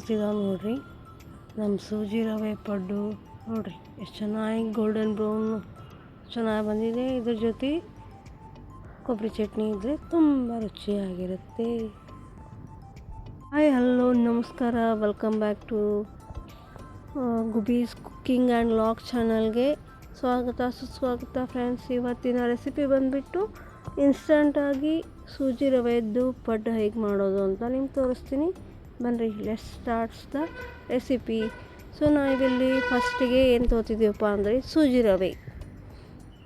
ಬರ್ತಿದ್ದಾವೆ ನೋಡ್ರಿ. ನಮ್ಮ ಸೂಜಿ ರವೆ ಪಡ್ಡು ನೋಡ್ರಿ ಎಷ್ಟು ಚೆನ್ನಾಗಿ ಗೋಲ್ಡನ್ ಬ್ರೌನ್ ಚೆನ್ನಾಗಿ ಬಂದಿದೆ. ಇದ್ರ ಜೊತೆ ಕೊಬ್ಬರಿ ಚಟ್ನಿ ಇದ್ದರೆ ತುಂಬ ರುಚಿಯಾಗಿರುತ್ತೆ. ಹಾಯ್ ಹಲೋ ನಮಸ್ಕಾರ, ವೆಲ್ಕಮ್ ಬ್ಯಾಕ್ ಟು ಗುಬೀಸ್ ಕುಕ್ಕಿಂಗ್ ಆ್ಯಂಡ್ ಲಾಗ್ ಚಾನಲ್ಗೆ ಸ್ವಾಗತ ಸುಸ್ವಾಗತ ಫ್ರೆಂಡ್ಸ್. ಇವತ್ತಿನ ರೆಸಿಪಿ ಬಂದುಬಿಟ್ಟು ಇನ್ಸ್ಟಂಟಾಗಿ ಸೂಜಿ ರವೆದ್ದು ಪಡ್ಡು ಹೇಗೆ ಮಾಡೋದು ಅಂತ ನಿಮ್ಗೆ ತೋರಿಸ್ತೀನಿ. ಬನ್ನಿರಿ, let's starts the recipe. So ನಾವಿಲ್ಲಿ ಫಸ್ಟಿಗೆ ಏನು ತೊಗೊತಿದ್ದೀವಪ್ಪ ಅಂದರೆ ಸೂಜಿ ರವೆ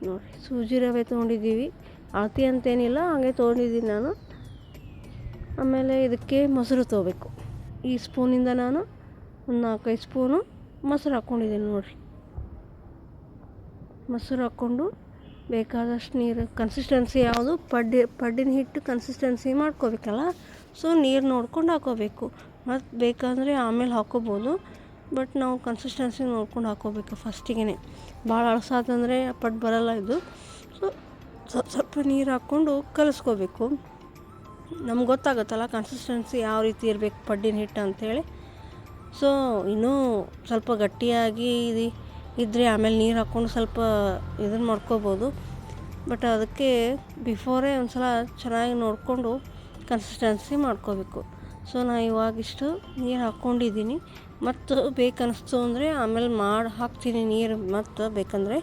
ನೋಡಿ. ಸೂಜಿ ರವೆ ತೊಗೊಂಡಿದ್ದೀವಿ, ಅಳತಿ ಅಂತೇನಿಲ್ಲ, ಹಾಗೆ ತೊಗೊಂಡಿದ್ದೀನಿ ನಾನು. ಆಮೇಲೆ ಇದಕ್ಕೆ ಮೊಸರು ತೊಗೋಬೇಕು. ಈ ಸ್ಪೂನಿಂದ ನಾನು ಒಂದು 4-5 ಸ್ಪೂನು ಮೊಸರು ಹಾಕ್ಕೊಂಡಿದ್ದೀನಿ ನೋಡಿರಿ. ಮೊಸರು ಹಾಕ್ಕೊಂಡು ಬೇಕಾದಷ್ಟು ನೀರು, ಕನ್ಸಿಸ್ಟೆನ್ಸಿ ಯಾವುದು ಪಡ್ಡಿನ ಹಿಟ್ಟು ಕನ್ಸಿಸ್ಟೆನ್ಸಿ ಮಾಡ್ಕೋಬೇಕಲ್ಲ, ಸೊ ನೀರು ನೋಡ್ಕೊಂಡು ಹಾಕೋಬೇಕು. ಮತ್ತು ಬೇಕಂದರೆ ಆಮೇಲೆ ಹಾಕೋಬೋದು, ಬಟ್ ನಾವು ಕನ್ಸಿಸ್ಟೆನ್ಸಿ ನೋಡ್ಕೊಂಡು ಹಾಕೋಬೇಕು ಫಸ್ಟಿಗೆ. ಭಾಳ ಅಳಸಾತಂದರೆ ಪಡ್ಡು ಬರೋಲ್ಲ ಇದು. ಸೊ ಸ್ವಲ್ಪ ನೀರು ಹಾಕ್ಕೊಂಡು ಕಲಿಸ್ಕೋಬೇಕು. ನಮ್ಗೆ ಗೊತ್ತಾಗುತ್ತಲ್ಲ ಕನ್ಸಿಸ್ಟೆನ್ಸಿ ಯಾವ ರೀತಿ ಇರಬೇಕು ಪಡ್ಡಿನ ಹಿಟ್ಟು ಅಂಥೇಳಿ. ಸೊ ಇನ್ನೂ ಸ್ವಲ್ಪ ಗಟ್ಟಿಯಾಗಿ ಇದ್ದರೆ ಆಮೇಲೆ ನೀರು ಹಾಕ್ಕೊಂಡು ಸ್ವಲ್ಪ ಇದನ್ನು ಮಾಡ್ಕೋಬೋದು. ಬಟ್ ಅದಕ್ಕೆ ಬಿಫೋರೇ ಒಂದು ಸಲ ಚೆನ್ನಾಗಿ ನೋಡಿಕೊಂಡು ಕನ್ಸಿಸ್ಟೆನ್ಸಿ ಮಾಡ್ಕೋಬೇಕು. ಸೊ ನಾನು ಇವಾಗಿಷ್ಟು ನೀರು ಹಾಕ್ಕೊಂಡಿದ್ದೀನಿ. ಮತ್ತು ಬೇಕನ್ನಿಸ್ತು ಅಂದರೆ ಆಮೇಲೆ ಹಾಕ್ತೀನಿ ನೀರು ಮತ್ತು ಬೇಕಂದರೆ.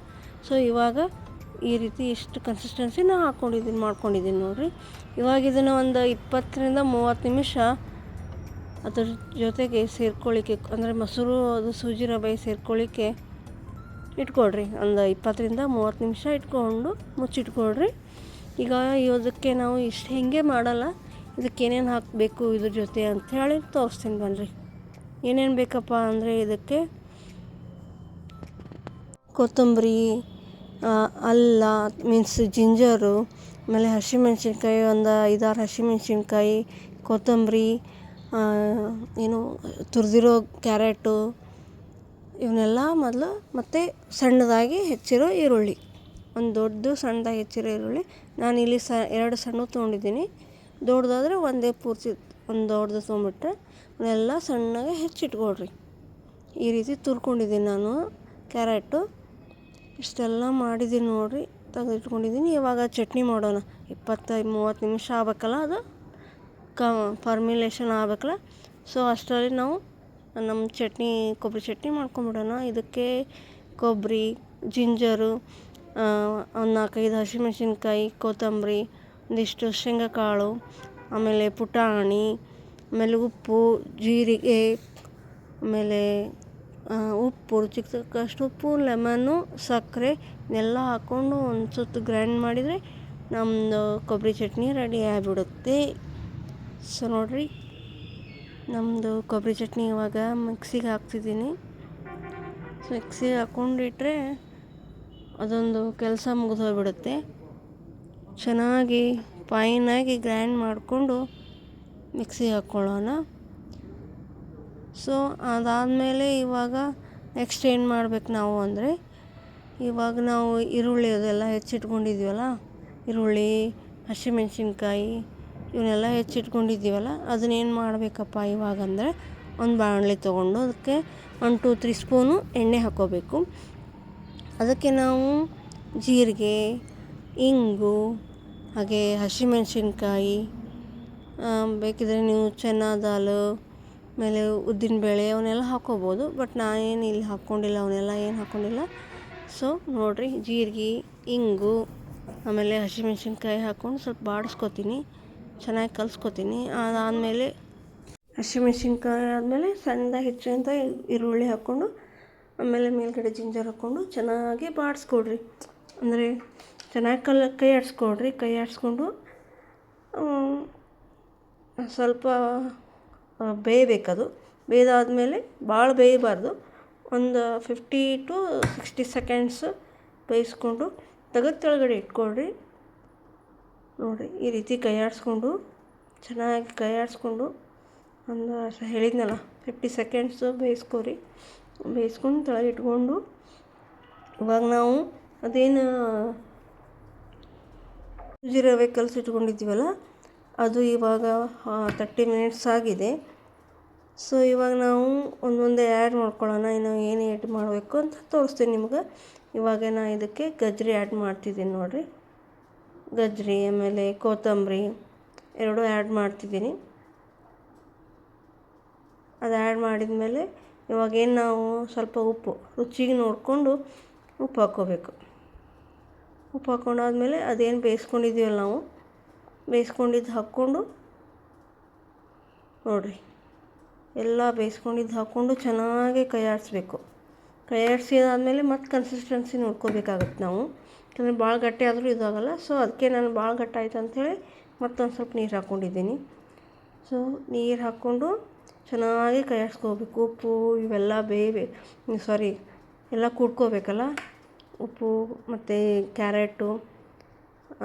ಸೊ ಇವಾಗ ಈ ರೀತಿ ಇಷ್ಟು ಕನ್ಸಿಸ್ಟೆನ್ಸಿ ನಾನು ಮಾಡ್ಕೊಂಡಿದ್ದೀನಿ ನೋಡಿರಿ. ಇವಾಗ ಇದನ್ನು ಒಂದು 20-30 ನಿಮಿಷ ಅದ್ರ ಜೊತೆಗೆ ಸೇರ್ಕೊಳ್ಳಿಕ್ಕೆ, ಅಂದರೆ ಮೊಸರು ಅದು ಸೂಜಿ ರವೆ ಸೇರ್ಕೊಳ್ಳಿಕ್ಕೆ ಇಟ್ಕೊಳ್ರಿ. ಒಂದು 20-30 ನಿಮಿಷ ಇಟ್ಕೊಂಡು ಮುಚ್ಚಿಟ್ಕೊಳ್ರಿ. ಈಗ ಇದಕ್ಕೆ ನಾವು ಇಷ್ಟು ಹಿಂಗೆ ಮಾಡಲ್ಲ, ಇದಕ್ಕೆ ಏನೇನು ಹಾಕಬೇಕು ಇದ್ರ ಜೊತೆ ಅಂಥೇಳಿ ತೋರಿಸ್ತೀನಿ ಬನ್ನಿರಿ. ಏನೇನು ಬೇಕಪ್ಪ ಅಂದರೆ ಇದಕ್ಕೆ ಕೊತ್ತಂಬರಿ, ಅಲ್ಲ ಮೀನ್ಸ್ ಜಿಂಜರು, ಆಮೇಲೆ ಹಸಿಮೆಣ್ಸಿನ್ಕಾಯಿ, ಒಂದು 5-6 ಹಸಿಮೆಣ್ಸಿನ್ಕಾಯಿ, ಕೊತ್ತಂಬರಿ, ಏನು ತುರಿದಿರೋ ಕ್ಯಾರೆಟು, ಇವನ್ನೆಲ್ಲ ಮೊದಲು, ಮತ್ತು ಸಣ್ಣದಾಗಿ ಹೆಚ್ಚಿರೋ ಈರುಳ್ಳಿ, ಒಂದು ದೊಡ್ಡ ಸಣ್ಣದಾಗಿ ಹೆಚ್ಚಿರೋ ಈರುಳ್ಳಿ. ನಾನಿಲ್ಲಿ 2 ಸಣ್ಣ ತೊಗೊಂಡಿದ್ದೀನಿ. ದೊಡ್ಡದಾದರೆ ಒಂದೇ ಪೂರ್ತಿ ಒಂದು ದೊಡ್ಡದು ತೊಗೊಂಬಿಟ್ರೆ ಇವನ್ನೆಲ್ಲ ಸಣ್ಣಗೆ ಹೆಚ್ಚಿಟ್ಕೊಳ್ರಿ. ಈ ರೀತಿ ತುರ್ಕೊಂಡಿದ್ದೀನಿ ನಾನು ಕ್ಯಾರೆಟು. ಇಷ್ಟೆಲ್ಲ ಮಾಡಿದ್ದೀನಿ ನೋಡಿರಿ, ತೆಗೆದಿಟ್ಕೊಂಡಿದ್ದೀನಿ. ಇವಾಗ ಚಟ್ನಿ ಮಾಡೋಣ. 20-30 ನಿಮಿಷ ಆಗಬೇಕಲ್ಲ, ಅದು ಫಾರ್ಮಿಲೇಷನ್ ಆಗಬೇಕಲ್ಲ. ಸೊ ಅಷ್ಟರಲ್ಲಿ ನಾವು ನಮ್ಮ ಕೊಬ್ಬರಿ ಚಟ್ನಿ ಮಾಡ್ಕೊಂಬಿಡೋಣ. ಇದಕ್ಕೆ ಕೊಬ್ಬರಿ, ಜಿಂಜರು, ಒಂದು 4-5 ಹಸಿಮೆಣ್ಸಿನ್ಕಾಯಿ, ಕೊತ್ತಂಬರಿ, ಒಂದಿಷ್ಟು ಶೇಂಗಾಕಾಳು, ಆಮೇಲೆ ಪುಟಾಣಿ, ಆಮೇಲೆ ಉಪ್ಪು, ಜೀರಿಗೆ, ಆಮೇಲೆ ಉಪ್ಪು, ರುಚಿಗೆ ತಕ್ಕಷ್ಟು ಉಪ್ಪು, ಲೆಮನ್ನು, ಸಕ್ಕರೆ ಇದನ್ನೆಲ್ಲ ಹಾಕ್ಕೊಂಡು ಒಂದು ಸುತ್ತು ಗ್ರೈಂಡ್ ಮಾಡಿದರೆ ನಮ್ಮದು ಕೊಬ್ಬರಿ ಚಟ್ನಿ ರೆಡಿ ಆಗಿಬಿಡುತ್ತೆ. ಸೊ ನೋಡಿರಿ, ನಮ್ಮದು ಕೊಬ್ಬರಿ ಚಟ್ನಿ ಇವಾಗ ಮಿಕ್ಸಿಗೆ ಹಾಕ್ತಿದ್ದೀನಿ. ಸೊ ಮಿಕ್ಸಿಗೆ ಹಾಕ್ಕೊಂಡಿಟ್ರೆ ಅದೊಂದು ಕೆಲಸ ಮುಗಿದು ಹೋಗ್ಬಿಡುತ್ತೆ. ಚೆನ್ನಾಗಿ ಫೈನಾಗಿ ಗ್ರೈಂಡ್ ಮಾಡಿಕೊಂಡು ಮಿಕ್ಸಿಗೆ ಹಾಕ್ಕೊಳ್ಳೋಣ. ಸೊ ಅದಾದಮೇಲೆ ಇವಾಗ ನೆಕ್ಸ್ಟ್ ಏನು ಮಾಡ್ಬೇಕು ನಾವು ಅಂದರೆ, ಇವಾಗ ನಾವು ಈರುಳ್ಳಿ ಅದೆಲ್ಲ ಹೆಚ್ಚಿಟ್ಕೊಂಡಿದ್ದೀವಲ್ಲ, ಈರುಳ್ಳಿ, ಹಸಿಮೆಣ್ಸಿನ್ಕಾಯಿ ಇವನ್ನೆಲ್ಲ ಹೆಚ್ಚಿಟ್ಕೊಂಡಿದ್ದೀವಲ್ಲ, ಅದನ್ನೇನು ಮಾಡಬೇಕಪ್ಪ ಇವಾಗ ಅಂದರೆ, ಒಂದು ಬಾಣಲೆ ತೊಗೊಂಡು ಅದಕ್ಕೆ 1-2-3 ಸ್ಪೂನು ಎಣ್ಣೆ ಹಾಕ್ಕೋಬೇಕು. ಅದಕ್ಕೆ ನಾವು ಜೀರಿಗೆ, ಇಂಗು, ಹಾಗೆ ಹಸಿಮೆಣ್ಸಿನ್ಕಾಯಿ, ಬೇಕಿದ್ರೆ ನೀವು ಚೆನ್ನ ದಾಲ್, ಆಮೇಲೆ ಉದ್ದಿನಬೇಳೆ ಅವನ್ನೆಲ್ಲ ಹಾಕ್ಕೋಬೋದು. ಬಟ್ ನಾನೇನು ಇಲ್ಲಿ ಹಾಕ್ಕೊಂಡಿಲ್ಲ, ಅವನ್ನೆಲ್ಲ ಏನು ಹಾಕ್ಕೊಂಡಿಲ್ಲ. ಸೊ ನೋಡಿರಿ, ಜೀರಿಗೆ, ಇಂಗು, ಆಮೇಲೆ ಹಸಿಮೆಣ್ಸಿನ್ಕಾಯಿ ಹಾಕ್ಕೊಂಡು ಸ್ವಲ್ಪ ಬಾಡಿಸ್ಕೊತೀನಿ, ಚೆನ್ನಾಗಿ ಕಲಿಸ್ಕೊತೀನಿ. ಅದಾದಮೇಲೆ ಹಸಿಮೆಣ್ಸಿನ್ಕಾಯಿ ಆದಮೇಲೆ ಸಣ್ಣದಾಗಿ ಹೆಚ್ಚಂತ ಈರುಳ್ಳಿ ಹಾಕ್ಕೊಂಡು, ಆಮೇಲೆ ಮೇಲ್ಗಡೆ ಜಿಂಜರ್ ಹಾಕ್ಕೊಂಡು ಚೆನ್ನಾಗಿ ಬಾಡಿಸ್ಕೊಡ್ರಿ. ಅಂದರೆ ಚೆನ್ನಾಗಿ ಕೈ ಆಡಿಸ್ಕೊಂಡು ಸ್ವಲ್ಪ ಬೇಯಬೇಕದು. ಬೇಯ್ದಾದ್ಮೇಲೆ ಭಾಳ ಬೇಯಬಾರ್ದು, ಒಂದು 50-60 ಸೆಕೆಂಡ್ಸ್ ಬೇಯಿಸ್ಕೊಂಡು ತೆಗೆದು ಕೆಳಗಡೆ ಇಟ್ಕೊಳ್ರಿ. ನೋಡಿರಿ, ಈ ರೀತಿ ಚೆನ್ನಾಗಿ ಕೈ ಆಡಿಸ್ಕೊಂಡು ಒಂದು ಹೇಳಿದ್ನಲ್ಲ 50 ಸೆಕೆಂಡ್ಸು ಬೇಯಿಸ್ಕೊಂಡು ಕೆಳಗೆ ಇಟ್ಕೊಂಡು, ಇವಾಗ ನಾವು ಅದೇನು ಸೂಜಿ ರವೆ ಕಲಸಿಟ್ಕೊಂಡಿದ್ದೀವಲ್ಲ, ಅದು ಇವಾಗ 30 ಮಿನಿಟ್ಸ್ ಆಗಿದೆ. ಸೊ ಇವಾಗ ನಾವು ಒಂದೊಂದೇ ಆ್ಯಡ್ ಮಾಡ್ಕೊಳ್ಳೋಣ. ಇನ್ನು ಏನು ಆ್ಯಡ್ ಮಾಡಬೇಕು ಅಂತ ತೋರಿಸ್ತೀನಿ ನಿಮ್ಗೆ. ಇವಾಗ ನಾನು ಇದಕ್ಕೆ ಗಜ್ಜರಿ ಆ್ಯಡ್ ಮಾಡ್ತಿದ್ದೀನಿ ನೋಡಿರಿ. ಗಜ್ಜರಿ ಆಮೇಲೆ ಕೊತ್ತಂಬರಿ ಎರಡೂ ಆ್ಯಡ್ ಮಾಡ್ತಿದ್ದೀನಿ. ಅದು ಆ್ಯಡ್ ಮಾಡಿದ ಮೇಲೆ ಇವಾಗೇನು ನಾವು ಸ್ವಲ್ಪ ಉಪ್ಪು ರುಚಿಗೆ ನೋಡಿಕೊಂಡು ಉಪ್ಪು ಹಾಕ್ಕೋಬೇಕು. ಉಪ್ಪು ಹಾಕ್ಕೊಂಡಾದ್ಮೇಲೆ ಅದೇನು ಬೇಯಿಸ್ಕೊಂಡಿದ್ದೀವಲ್ಲ ನಾವು ಬೇಯಿಸ್ಕೊಂಡಿದ್ದು ಹಾಕ್ಕೊಂಡು ನೋಡಿರಿ, ಎಲ್ಲ ಬೇಯಿಸ್ಕೊಂಡಿದ್ದು ಹಾಕ್ಕೊಂಡು ಚೆನ್ನಾಗಿ ಕೈ ಆಡಿಸ್ಬೇಕು. ಕೈ ಆಡಿಸಿದಾದ್ಮೇಲೆ ಮತ್ತೆ ಕನ್ಸಿಸ್ಟೆನ್ಸಿ ನೋಡ್ಕೋಬೇಕಾಗತ್ತೆ ನಾವು. ಯಾಕಂದರೆ ಭಾಳ ಗಟ್ಟಿ ಆದರೂ ಇದಾಗಲ್ಲ. ಸೊ ಅದಕ್ಕೆ ನಾನು ಭಾಳ ಗಟ್ಟಿ ಆಯ್ತು ಅಂಥೇಳಿ ಮತ್ತೊಂದು ಸ್ವಲ್ಪ ನೀರು ಹಾಕ್ಕೊಂಡಿದ್ದೀನಿ. ಸೊ ನೀರು ಹಾಕ್ಕೊಂಡು ಚೆನ್ನಾಗಿ ಕೈ ಆಡಿಸ್ಕೋಬೇಕು. ಉಪ್ಪು ಇವೆಲ್ಲ ಎಲ್ಲ ಕೂಡ್ಕೋಬೇಕಲ್ಲ, ಉಪ್ಪು ಮತ್ತು ಕ್ಯಾರೆಟು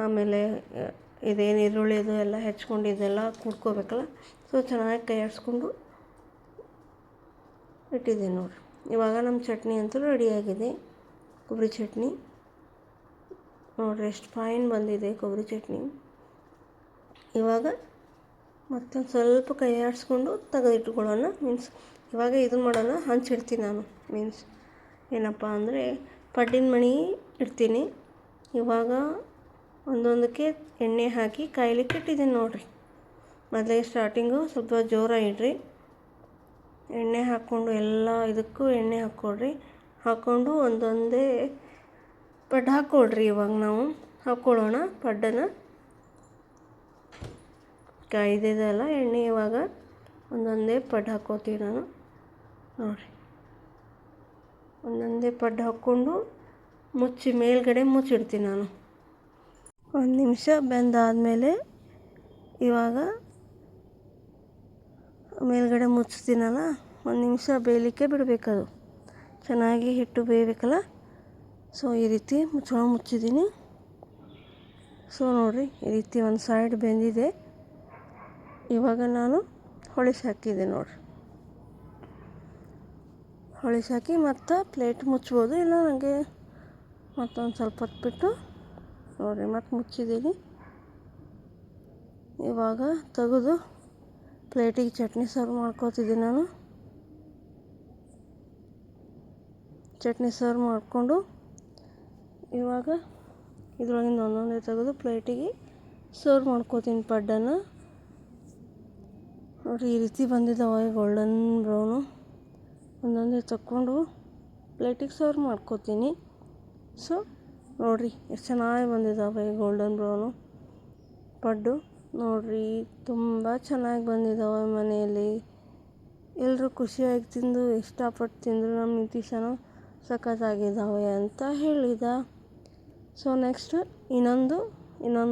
ಆಮೇಲೆ ಇದೇನು ಈರುಳ್ಳಿದು ಎಲ್ಲ ಹೆಚ್ಕೊಂಡಿದ್ದೆಲ್ಲ ಕೂಡ್ಕೋಬೇಕಲ್ಲ. ಸೊ ಚೆನ್ನಾಗಿ ಕೈ ಆಡಿಸ್ಕೊಂಡು ಇಟ್ಟಿದ್ದೀನಿ ನೋಡಿರಿ. ಇವಾಗ ನಮ್ಮ ಚಟ್ನಿ ಅಂತೂ ರೆಡಿಯಾಗಿದೆ. ಕೊಬ್ಬರಿ ಚಟ್ನಿ ನೋಡಿರಿ ಎಷ್ಟು ಫೈನ್ ಬಂದಿದೆ ಕೊಬ್ಬರಿ ಚಟ್ನಿ. ಇವಾಗ ಮತ್ತೊಂದು ಸ್ವಲ್ಪ ಕೈ ಆಡಿಸ್ಕೊಂಡು ತೆಗೆದಿಟ್ಕೊಳ್ಳೋಣ. ಇವಾಗ ಇದನ್ನು ಮಾಡೋಣ, ಹಂಚಿಡ್ತೀನಿ ನಾನು. ಏನಪ್ಪ ಅಂದರೆ ಪಡ್ಡಿನ ಮಣಿ ಇಡ್ತೀನಿ. ಇವಾಗ ಒಂದೊಂದಕ್ಕೆ ಎಣ್ಣೆ ಹಾಕಿ ಕಾಯ್ಲಿಕ್ಕೆ ಇಟ್ಟಿದ್ದೀನಿ ನೋಡಿರಿ. ಮೊದಲಿಗೆ ಸ್ಟಾರ್ಟಿಂಗು ಸ್ವಲ್ಪ ಜೋರಾಗಿ ಇಡ್ರಿ. ಎಣ್ಣೆ ಹಾಕ್ಕೊಂಡು ಎಲ್ಲ ಇದಕ್ಕೂ ಎಣ್ಣೆ ಹಾಕ್ಕೊಳ್ರಿ. ಹಾಕ್ಕೊಂಡು ಒಂದೊಂದೇ ಪಡ್ಡು ಹಾಕ್ಕೊಳ್ರಿ. ಇವಾಗ ನಾವು ಹಾಕ್ಕೊಳ್ಳೋಣ ಪಡ್ಡನ್ನು. ಕಾಯ್ದಿದೆಲ್ಲ ಎಣ್ಣೆ ಇವಾಗ ಒಂದೊಂದೇ ಪಡ್ಡು ಹಾಕ್ಕೋತೀವಿ ನಾನು ನೋಡಿರಿ. ಒಂದೊಂದೇ ಪಡ್ಡು ಹಾಕ್ಕೊಂಡು ಮೇಲ್ಗಡೆ ಮುಚ್ಚಿಡ್ತೀನಿ ನಾನು. 1 ನಿಮಿಷ ಬೆಂದಾದಮೇಲೆ ಇವಾಗ ಮೇಲ್ಗಡೆ ಮುಚ್ತೀನಲ್ಲ, 1 ನಿಮಿಷ ಬೇಯಲಿಕ್ಕೆ ಬಿಡಬೇಕದು. ಚೆನ್ನಾಗಿ ಹಿಟ್ಟು ಬೇಯಬೇಕಲ್ಲ. ಸೊ ಈ ರೀತಿ ಮುಚ್ಚಿದ್ದೀನಿ. ಸೊ ನೋಡಿರಿ, ಈ ರೀತಿ ಒಂದು ಸೈಡ್ ಬೆಂದಿದೆ. ಇವಾಗ ನಾನು ಹೊಳಿಸಿ ಹಾಕಿದ್ದೆ ನೋಡಿರಿ. ಹೊಳಿಸಿ ಹಾಕಿ ಮತ್ತು ಪ್ಲೇಟ್ ಮುಚ್ಬೋದು, ಇಲ್ಲ ನನಗೆ ಮತ್ತೊಂದು ಸ್ವಲ್ಪ ಹೊತ್ತು ಬಿಟ್ಟು ನೋಡಿರಿ ಮತ್ತೆ ಮುಚ್ಚಿದ್ದೀನಿ. ಇವಾಗ ತೆಗೆದು ಪ್ಲೇಟಿಗೆ ಚಟ್ನಿ ಸರ್ವ್ ಮಾಡ್ಕೋತಿದ್ದೀನಿ ನಾನು. ಚಟ್ನಿ ಸರ್ವ್ ಮಾಡಿಕೊಂಡು ಇವಾಗ ಇದ್ರೊಳಗಿಂದ ಒಂದೊಂದೇ ತೆಗೆದು ಪ್ಲೇಟಿಗೆ ಸರ್ವ್ ಮಾಡ್ಕೋತೀನಿ ಪಡ್ಡನ್ನು. ನೋಡಿರಿ ಈ ರೀತಿ ಬಂದಿದ್ದಾವೆ ಗೋಲ್ಡನ್ ಬ್ರೌನು. ಒಂದೊಂದೇ ತಕ್ಕೊಂಡು ಪ್ಲೇಟಿಗೆ ಸರ್ವ್ ಮಾಡ್ಕೋತೀನಿ. ಸೊ ನೋಡಿರಿ ಎಷ್ಟು ಚೆನ್ನಾಗಿ ಬಂದಿದ್ದಾವೆ ಗೋಲ್ಡನ್ ಬ್ರೌನು ಪಡ್ಡು. ನೋಡಿರಿ ತುಂಬ ಚೆನ್ನಾಗಿ ಬಂದಿದ್ದಾವೆ. ಮನೆಯಲ್ಲಿ ಎಲ್ಲರೂ ಖುಷಿಯಾಗಿ ತಿಂದು ಇಷ್ಟಪಟ್ಟು ತಿಂದರು. ನಮ್ಮ ನಿತೀಶನು ಸಖತ್ತಾಗಿದ್ದಾವೆ ಅಂತ ಹೇಳಿದ. ಸೊ ನೆಕ್ಸ್ಟ್ ಇನ್ನೊಂದು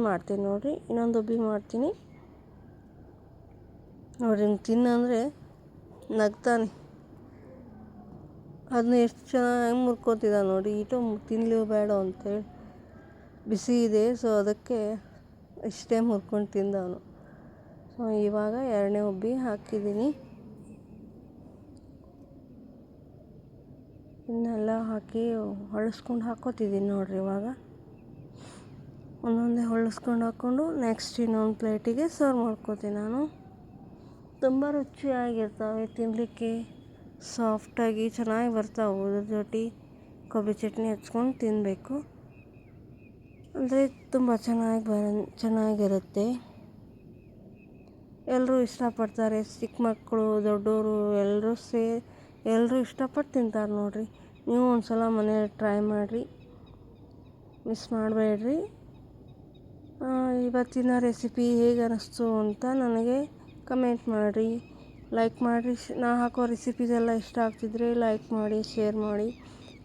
ಮಾಡ್ತೀನಿ ನೋಡಿರಿ. ಇನ್ನೊಂದು ಒಬ್ಬಿ ಮಾಡ್ತೀನಿ ನೋಡಿರಿ. ತಿನ್ನಂದರೆ ನಗ್ತಾನೆ. ಅದನ್ನ ಎಷ್ಟು ಚೆನ್ನಾಗಿ ಮುರ್ಕೋತಿದ್ದ ನೋಡಿ. ತಿನ್ನಲಿ ಬೇಡ ಅಂತೇಳಿ ಬಿಸಿ ಇದೆ. ಸೊ ಅದಕ್ಕೆ ಇಷ್ಟೇ ಮುರ್ಕೊಂಡು ತಿಂದವನು. ಸೊ ಇವಾಗ 2ನೇ ಒಬ್ಬಿ ಹಾಕಿದ್ದೀನಿ. ಇನ್ನೆಲ್ಲ ಹಾಕಿ ಹೊಳಿಸ್ಕೊಂಡು ಹಾಕ್ಕೋತಿದ್ದೀನಿ ನೋಡಿರಿ. ಇವಾಗ ಒಂದೊಂದೇ ಹೊಳಿಸ್ಕೊಂಡು ಹಾಕ್ಕೊಂಡು ನೆಕ್ಸ್ಟ್ ಇನ್ನೊಂದು ಪ್ಲೇಟಿಗೆ ಸರ್ವ್ ಮಾಡ್ಕೋತೀನಿ ನಾನು. ತುಂಬ ರುಚಿಯಾಗಿರ್ತವೆ ತಿನ್ನಲಿಕ್ಕೆ, ಸಾಫ್ಟಾಗಿ ಚೆನ್ನಾಗಿ ಬರ್ತಾವೆ. ಅದ್ರ ಜೊತೆ ಕೊಬ್ಬರಿ ಚಟ್ನಿ ಹಚ್ಕೊಂಡು ತಿನ್ನಬೇಕು ಅಂದರೆ ತುಂಬ ಚೆನ್ನಾಗಿರುತ್ತೆ. ಎಲ್ಲರೂ ಇಷ್ಟಪಡ್ತಾರೆ. ಚಿಕ್ಕ ಮಕ್ಕಳು ದೊಡ್ಡವರು ಎಲ್ಲರೂ ಇಷ್ಟಪಟ್ಟು ತಿಂತಾರೆ ನೋಡಿರಿ. ನೀವು ಒಂದು ಸಲ ಮನೇಲಿ ಟ್ರೈ ಮಾಡಿರಿ, ಮಿಸ್ ಮಾಡಬೇಡ್ರಿ. ಇವತ್ತಿನ ರೆಸಿಪಿ ಹೇಗೆ ಅನ್ನಿಸ್ತು ಅಂತ ನನಗೆ ಕಮೆಂಟ್ ಮಾಡಿರಿ, ಲೈಕ್ ಮಾಡಿರಿ. ನಾ ಹಾಕೋ ರೆಸಿಪೀಸೆಲ್ಲ ಇಷ್ಟ ಆಗ್ತಿದ್ರೆ ಲೈಕ್ ಮಾಡಿ, ಶೇರ್ ಮಾಡಿ,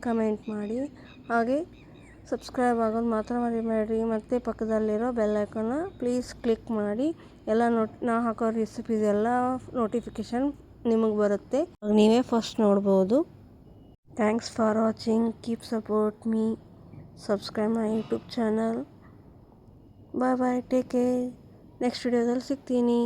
ಕಮೆಂಟ್ ಮಾಡಿ. ಹಾಗೆ ಸಬ್ಸ್ಕ್ರೈಬ್ ಆಗೋದು ಮಾತ್ರ ಮರಿಬೇಡ್ರಿ. ಮತ್ತು ಪಕ್ಕದಲ್ಲಿರೋ ಬೆಲ್ ಐಕಾನ್ನ ಪ್ಲೀಸ್ ಕ್ಲಿಕ್ ಮಾಡಿ. ನಾ ಹಾಕೋ ರೆಸಿಪೀಸ್ ಎಲ್ಲ ನೋಟಿಫಿಕೇಷನ್ ನಿಮಗೆ ಬರುತ್ತೆ, ನೀವೇ ಫಸ್ಟ್ ನೋಡ್ಬೋದು. Thanks for watching. Keep support me. Subscribe my YouTube channel. Bye bye, take care. Next ವಿಡಿಯೋದಲ್ಲಿ ಸಿಗ್ತೀನಿ.